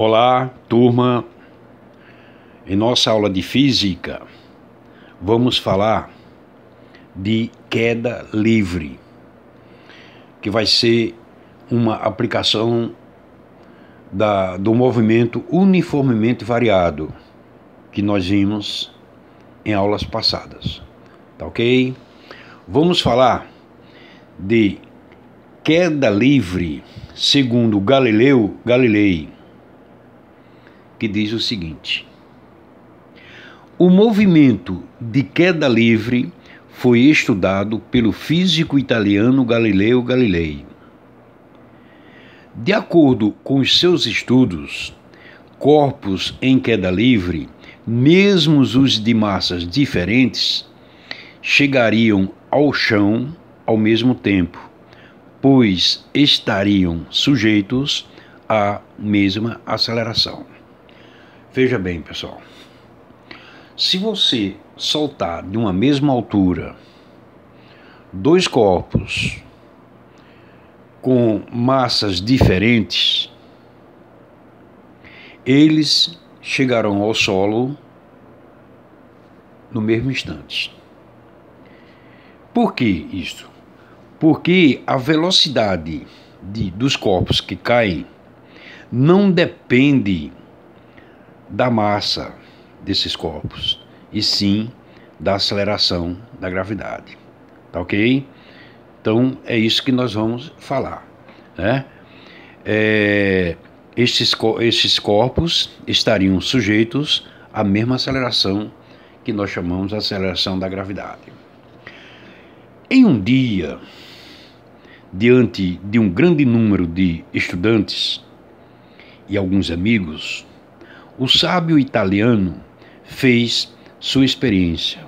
Olá, turma. Em nossa aula de física, vamos falar de queda livre, que vai ser uma aplicação do movimento uniformemente variado, que nós vimos em aulas passadas. Tá ok? Vamos falar de queda livre segundo Galileu Galilei, que diz o seguinte: o movimento de queda livre foi estudado pelo físico italiano Galileu Galilei. De acordo com os seus estudos, corpos em queda livre, mesmo os de massas diferentes, chegariam ao chão ao mesmo tempo, pois estariam sujeitos à mesma aceleração. Veja bem, pessoal, se você soltar de uma mesma altura dois corpos com massas diferentes, eles chegarão ao solo no mesmo instante. Por que isto? Porque a velocidade dos corpos que caem não depende da massa desses corpos, e sim da aceleração da gravidade. Tá ok? Então é isso que nós vamos falar, né? Estes corpos estariam sujeitos à mesma aceleração que nós chamamos de aceleração da gravidade. Em um dia, diante de um grande número de estudantes e alguns amigos, o sábio italiano fez sua experiência,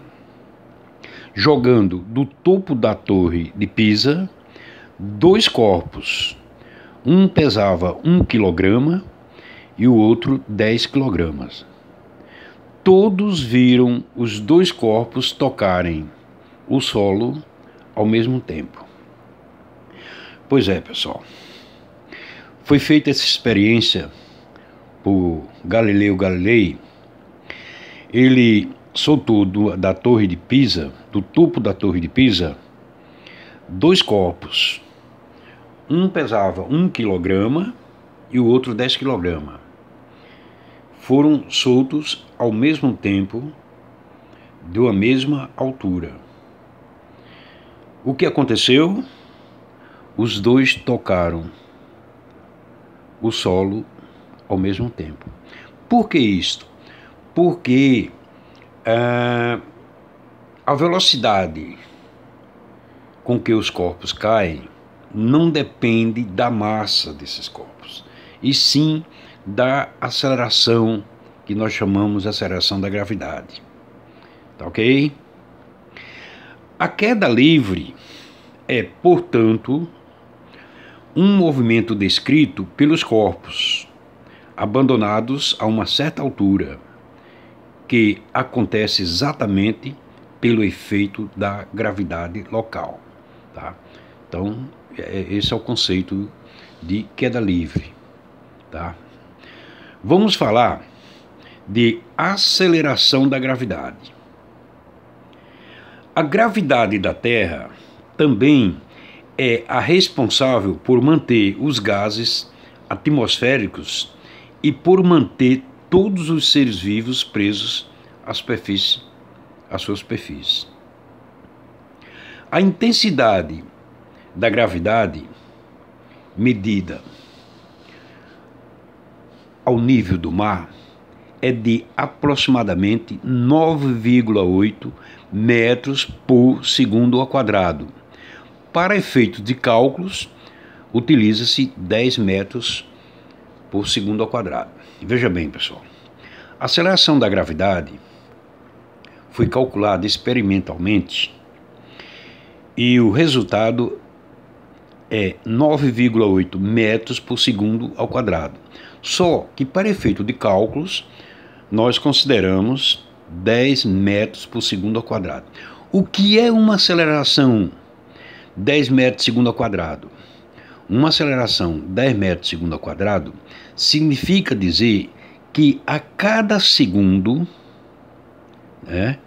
jogando do topo da torre de Pisa dois corpos. Um pesava 1 quilograma e o outro 10 quilogramas. Todos viram os dois corpos tocarem o solo ao mesmo tempo. Pois é, pessoal. Foi feita essa experiência por Galileu Galilei. Ele soltou da torre de Pisa, do topo da torre de Pisa, dois corpos. Um pesava 1 quilograma e o outro 10 quilogramas. Foram soltos ao mesmo tempo, de uma mesma altura. O que aconteceu? Os dois tocaram o solo ao mesmo tempo. Por que isto? Porque a velocidade com que os corpos caem não depende da massa desses corpos, e sim da aceleração que nós chamamos de aceleração da gravidade. Tá ok? A queda livre é, portanto, um movimento descrito pelos corpos abandonados a uma certa altura, que acontece exatamente pelo efeito da gravidade local. Tá? Então, esse é o conceito de queda livre. Tá? Vamos falar de aceleração da gravidade. A gravidade da Terra também é a responsável por manter os gases atmosféricos e por manter todos os seres vivos presos à sua superfície. A intensidade da gravidade, medida ao nível do mar, é de aproximadamente 9,8 metros por segundo ao quadrado. Para efeitos de cálculos, utiliza-se 10 metros por segundo ao quadrado. Veja bem, pessoal, a aceleração da gravidade foi calculada experimentalmente e o resultado é 9,8 metros por segundo ao quadrado. Só que para efeito de cálculos, nós consideramos 10 metros por segundo ao quadrado. O que é uma aceleração 10 metros por segundo ao quadrado? uma aceleração 10 metros por segundo ao quadrado, significa dizer que a cada segundo, né,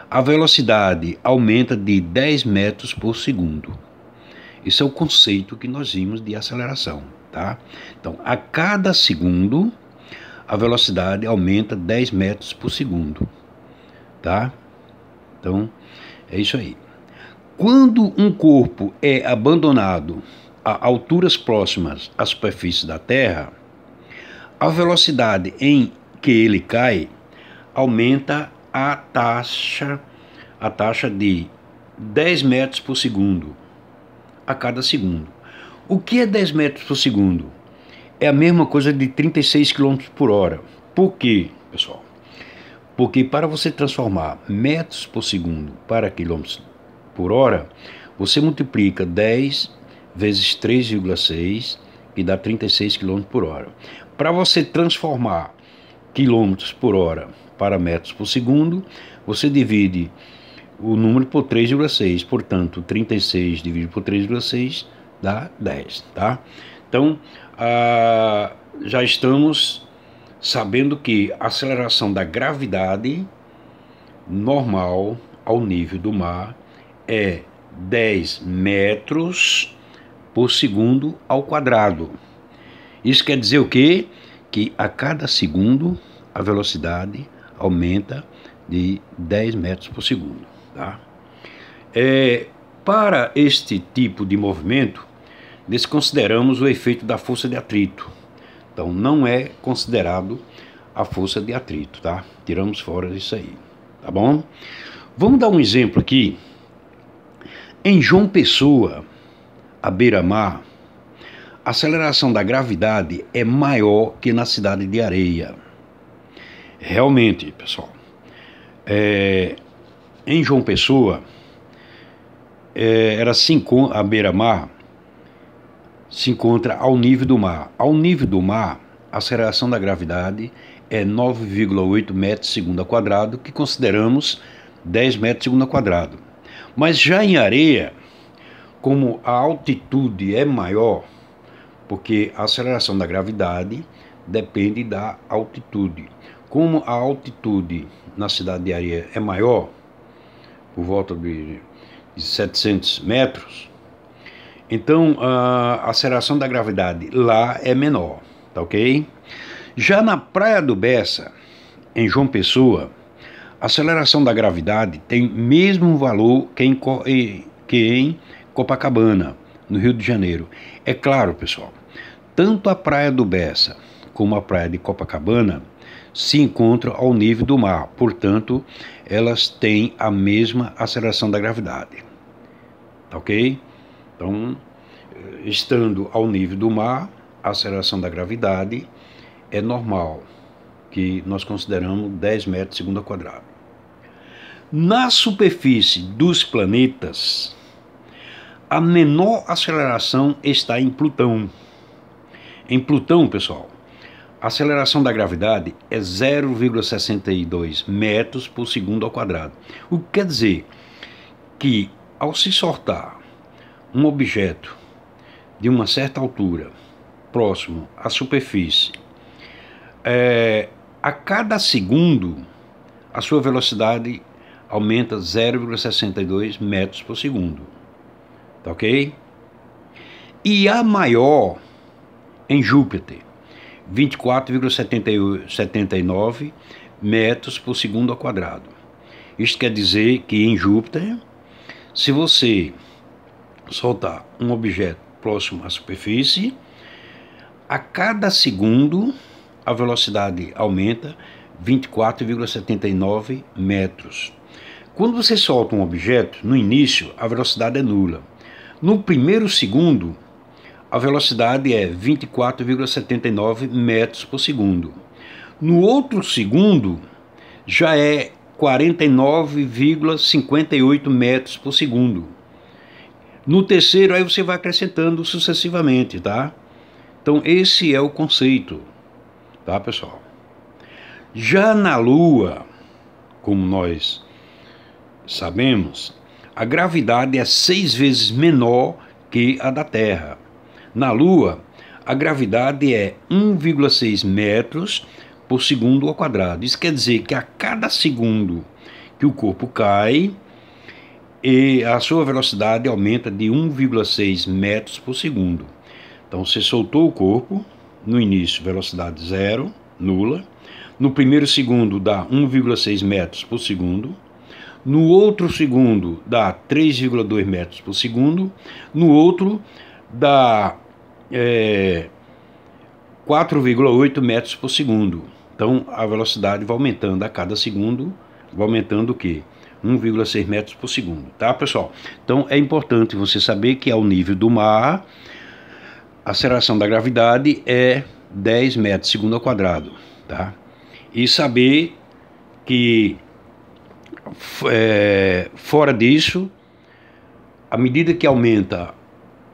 a velocidade aumenta de 10 metros por segundo. Esse é o conceito que nós vimos de aceleração, tá? Então, a cada segundo, a velocidade aumenta 10 metros por segundo, tá? Então, é isso aí. Quando um corpo é abandonado a alturas próximas à superfície da Terra, a velocidade em que ele cai aumenta a taxa de 10 metros por segundo a cada segundo. O que é 10 metros por segundo? É a mesma coisa de 36 km por hora. Por quê, pessoal? Porque para você transformar metros por segundo para quilômetros por hora, você multiplica 10 vezes 3,6, que dá 36 km por hora. Para você transformar quilômetros por hora para metros por segundo, você divide o número por 3,6, portanto 36 dividido por 3,6 dá 10, tá? Então, já estamos sabendo que a aceleração da gravidade normal ao nível do mar é 10 metros por segundo ao quadrado. Isso quer dizer o quê? Que a cada segundo a velocidade aumenta de 10 metros por segundo. Tá? Para este tipo de movimento, desconsideramos o efeito da força de atrito. Então, não é considerado a força de atrito, tá? Tiramos fora isso aí, tá bom? Vamos dar um exemplo aqui. Em João Pessoa, à beira-mar, a aceleração da gravidade é maior que na cidade de Areia. Realmente, pessoal, em João Pessoa, a beira-mar se encontra ao nível do mar. Ao nível do mar, a aceleração da gravidade é 9,8 metros por segundo ao quadrado, que consideramos 10 metros por segundo ao quadrado. Mas já em Areia, como a altitude é maior, porque a aceleração da gravidade depende da altitude. Como a altitude na cidade de Areia é maior, por volta de 700 metros, então a aceleração da gravidade lá é menor, tá ok? Já na Praia do Bessa, em João Pessoa, a aceleração da gravidade tem mesmo valor que em Copacabana, no Rio de Janeiro. É claro, pessoal, tanto a Praia do Bessa como a Praia de Copacabana se encontram ao nível do mar, portanto, elas têm a mesma aceleração da gravidade. Tá ok? Então, estando ao nível do mar, a aceleração da gravidade é normal, que nós consideramos 10 metros por segundo ao quadrado. Na superfície dos planetas, a menor aceleração está em Plutão. Em Plutão, pessoal, a aceleração da gravidade é 0,62 metros por segundo ao quadrado. O que quer dizer que, ao se soltar um objeto de uma certa altura, próximo à superfície, a cada segundo, a sua velocidade aumenta 0,62 metros por segundo. Tá ok? E a maior em Júpiter, 24,79 metros por segundo ao quadrado. Isto quer dizer que em Júpiter, se você soltar um objeto próximo à superfície, a cada segundo a velocidade aumenta 24,79 metros. Quando você solta um objeto, no início a velocidade é nula. No primeiro segundo, a velocidade é 24,79 metros por segundo. No outro segundo, já é 49,58 metros por segundo. No terceiro, aí você vai acrescentando sucessivamente, tá? Então, esse é o conceito, tá, pessoal? Já na Lua, como nós sabemos, a gravidade é 6 vezes menor que a da Terra. Na Lua, a gravidade é 1,6 metros por segundo ao quadrado. Isso quer dizer que a cada segundo que o corpo cai, a sua velocidade aumenta de 1,6 metros por segundo. Então você soltou o corpo, no início velocidade zero, nula. No primeiro segundo dá 1,6 metros por segundo. No outro segundo dá 3,2 metros por segundo. No outro dá 4,8 metros por segundo. Então a velocidade vai aumentando a cada segundo, vai aumentando o quê? 1,6 metros por segundo, tá, pessoal? Então é importante você saber que ao nível do mar, a aceleração da gravidade é 10 metros segundo ao quadrado, tá? E saber que fora disso, à medida que aumenta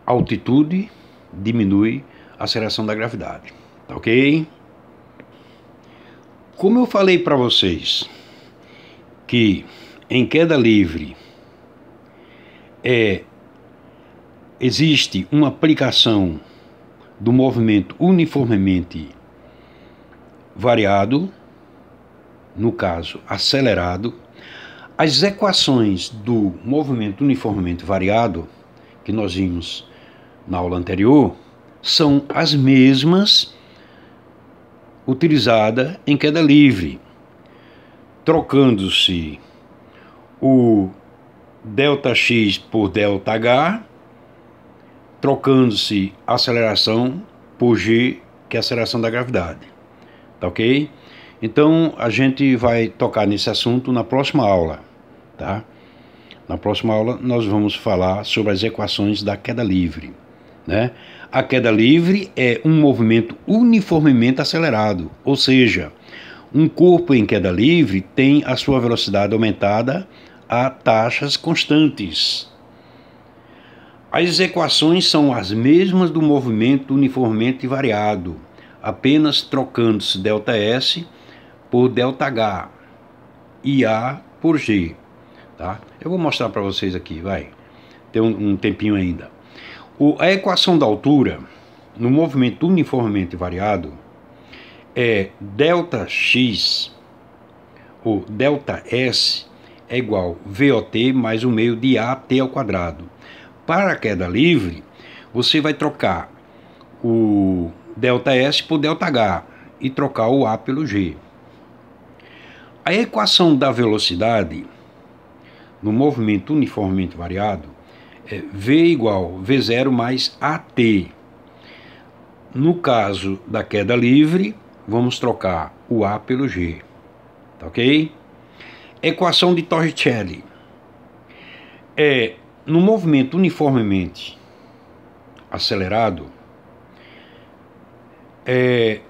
a altitude, diminui a aceleração da gravidade, tá ok? Como eu falei para vocês que em queda livre existe uma aplicação do movimento uniformemente variado, no caso acelerado, as equações do movimento uniformemente variado, que nós vimos na aula anterior, são as mesmas utilizadas em queda livre, trocando-se o ΔX por ΔH, trocando-se a aceleração por G, que é a aceleração da gravidade. Tá ok? Então a gente vai tocar nesse assunto na próxima aula, tá? Na próxima aula nós vamos falar sobre as equações da queda livre, né? A queda livre é um movimento uniformemente acelerado, ou seja, um corpo em queda livre tem a sua velocidade aumentada a taxas constantes. As equações são as mesmas do movimento uniformemente variado, apenas trocando-se ΔS por ΔH e A por G. Tá? Eu vou mostrar para vocês aqui, vai. Tem um tempinho ainda. A equação da altura, no movimento uniformemente variado, é ΔX, ou ΔS, é igual a VOT mais o meio de AT ao quadrado. Para a queda livre, você vai trocar o ΔS por ΔH e trocar o A pelo G. A equação da velocidade no movimento uniformemente variado é V igual a V0 mais AT. No caso da queda livre, vamos trocar o A pelo G. Tá ok? Equação de Torricelli. No movimento uniformemente acelerado,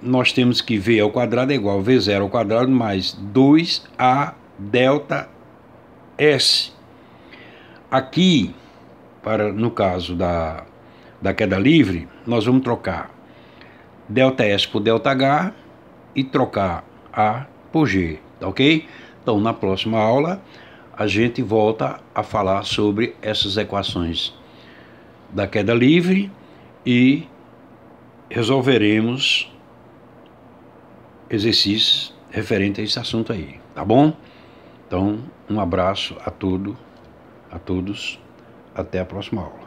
nós temos que V ao quadrado é igual a V0 ao quadrado mais 2A ΔS. Aqui, no caso da queda livre, nós vamos trocar ΔS por ΔH e trocar A por G, tá ok? Então, na próxima aula, a gente volta a falar sobre essas equações da queda livre e resolveremos exercícios referentes a esse assunto aí, tá bom? Então, um abraço a todos, até a próxima aula.